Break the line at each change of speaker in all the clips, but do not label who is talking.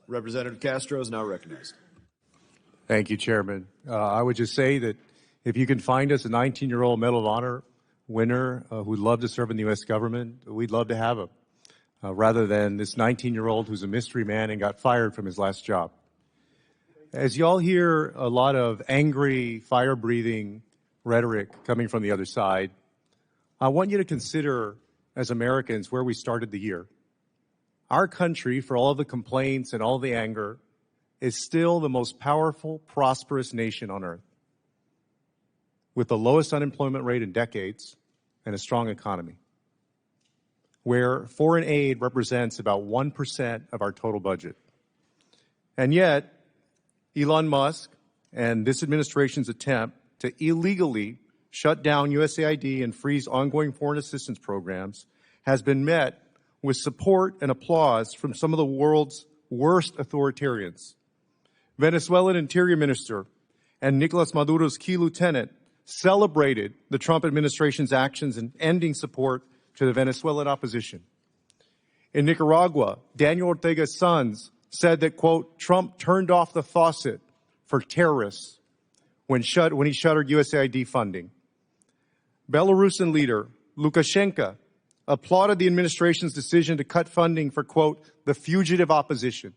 Representative Castro is now recognized.
Thank you, Chairman. I would just say that if you can find us a 19-year-old Medal of Honor winner who'd love to serve in the U.S. government, we'd love to have him, rather than this 19-year-old who's a mystery man and got fired from his last job. As you all hear a lot of angry, fire-breathing rhetoric coming from the other side, I want you to consider, as Americans, where we started the year. Our country, for all of the complaints and all the anger, is still the most powerful, prosperous nation on earth, with the lowest unemployment rate in decades and a strong economy, where foreign aid represents about 1% of our total budget. And yet, Elon Musk and this administration's attempt to illegally shut down USAID and freeze ongoing foreign assistance programs has been met with support and applause from some of the world's worst authoritarians. Venezuelan Interior Minister and Nicolas Maduro's key lieutenant celebrated the Trump administration's actions in ending support to the Venezuelan opposition. In Nicaragua, Daniel Ortega's sons said that, quote, Trump turned off the faucet for terrorists when he shuttered USAID funding. Belarusian leader Lukashenko applauded the administration's decision to cut funding for, quote, the fugitive opposition.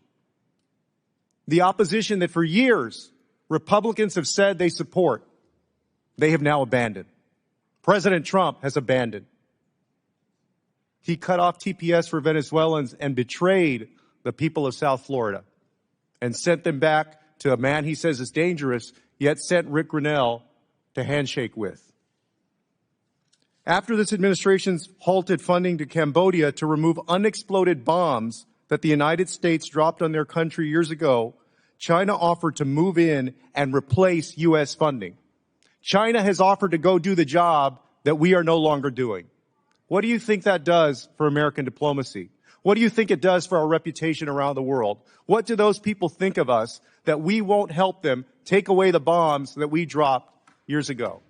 The opposition that for years Republicans have said they support, they have now abandoned. President Trump has abandoned. He cut off TPS for Venezuelans and betrayed the people of South Florida and sent them back to a man he says is dangerous, yet sent Rick Grinnell to handshake with. After this administration's halted funding to Cambodia to remove unexploded bombs that the United States dropped on their country years ago, China offered to move in and replace U.S. funding. China has offered to go do the job that we are no longer doing. What do you think that does for American diplomacy? What do you think it does for our reputation around the world? What do those people think of us that we won't help them take away the bombs that we dropped years ago?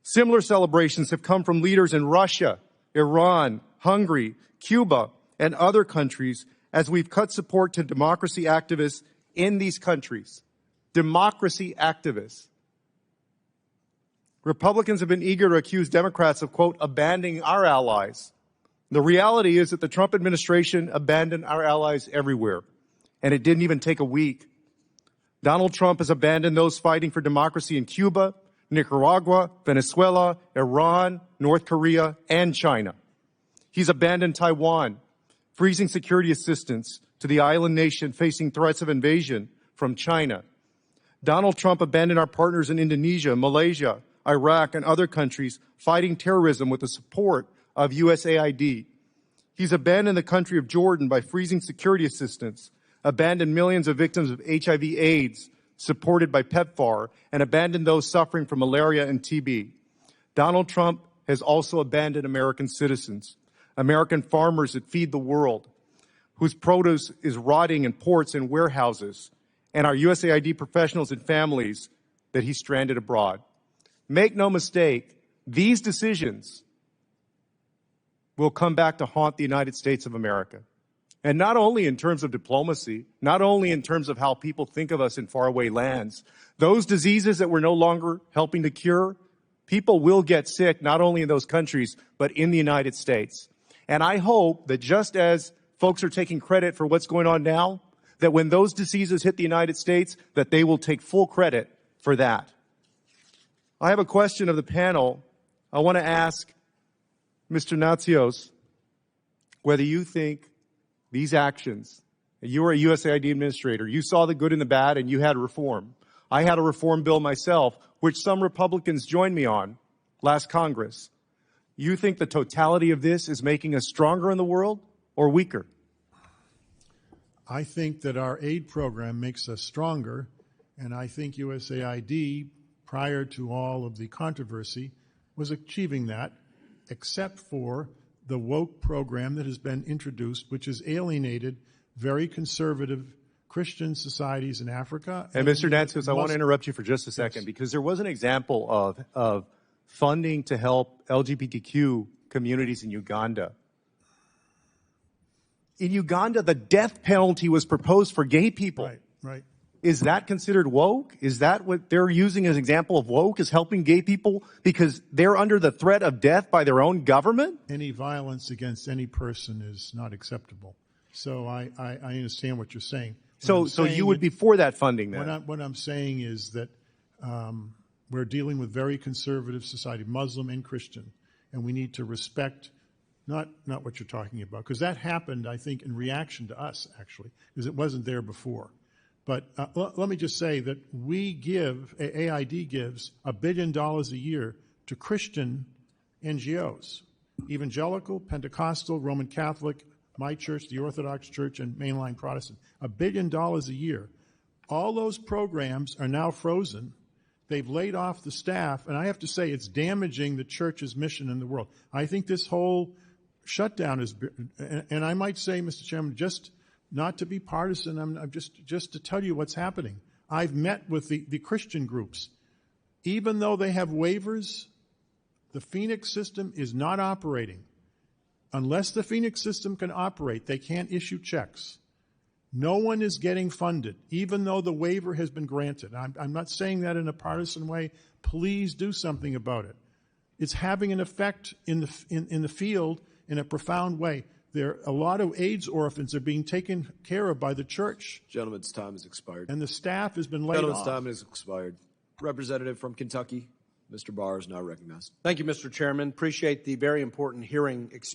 Similar celebrations have come from leaders in Russia, Iran, Hungary, Cuba, and other countries as we've cut support to democracy activists in these countries. Democracy activists. Republicans have been eager to accuse Democrats of, quote, abandoning our allies. The reality is that the Trump administration abandoned our allies everywhere, and it didn't even take a week. Donald Trump has abandoned those fighting for democracy in Cuba, Nicaragua, Venezuela, Iran, North Korea, and China. He's abandoned Taiwan, freezing security assistance to the island nation facing threats of invasion from China. Donald Trump abandoned our partners in Indonesia, Malaysia, Iraq, and other countries fighting terrorism with the support of USAID. He's abandoned the country of Jordan by freezing security assistance, abandoned millions of victims of HIV/AIDS supported by PEPFAR, and abandoned those suffering from malaria and TB. Donald Trump has also abandoned American citizens, American farmers that feed the world, whose produce is rotting in ports and warehouses, and our USAID professionals and families that he stranded abroad. Make no mistake, these decisions will come back to haunt the United States of America. And not only in terms of diplomacy, not only in terms of how people think of us in faraway lands, those diseases that we're no longer helping to cure, people will get sick not only in those countries, but in the United States. And I hope that just as folks are taking credit for what's going on now, that when those diseases hit the United States, that they will take full credit for that. I have a question of the panel. I want to ask Mr. Natsios whether you think these actions, you were a USAID administrator, you saw the good and the bad, and you had reform. I had a reform bill myself, which some Republicans joined me on last Congress. You think the totality of this is making us stronger in the world or weaker?
I think that our aid program makes us stronger, and I think USAID, prior to all of the controversy, was achieving that, except for the woke program that has been introduced, which has alienated very conservative Christian societies in Africa.
And Mr. Natsios, I want to interrupt you for just a second, because there was an example of funding to help LGBTQ communities in Uganda. In Uganda, the death penalty was proposed for gay people.
Right, right.
Is that considered woke? Is that what they're using as an example of woke, is helping gay people because they're under the threat of death by their own government?
Any violence against any person is not acceptable. So I understand what you're saying.
So you would be for that funding then?
What I'm saying is that we're dealing with very conservative society, Muslim and Christian, and we need to respect not what you're talking about, because that happened, I think, in reaction to us, actually, because it wasn't there before. But let me just say that AID gives $1 billion a year to Christian NGOs, evangelical, Pentecostal, Roman Catholic, my church, the Orthodox Church, and mainline Protestant. $1 billion a year. All those programs are now frozen. They've laid off the staff, and I have to say it's damaging the church's mission in the world. I think this whole shutdown is, and I might say, Mr. Chairman, just not to be partisan, I'm just to tell you what's happening. I've met with the Christian groups. Even though they have waivers, the Phoenix system is not operating. Unless the Phoenix system can operate, they can't issue checks. No one is getting funded, even though the waiver has been granted. I'm not saying that in a partisan way. Please do something about it. It's having an effect in the field in a profound way. A lot of AIDS orphans are being taken care of by the church.
Gentleman's time has expired.
And the staff has been laid off.
Gentleman's time has expired. Representative from Kentucky, Mr. Barr is now recognized.
Thank you, Mr. Chairman. Appreciate the very important hearing experience.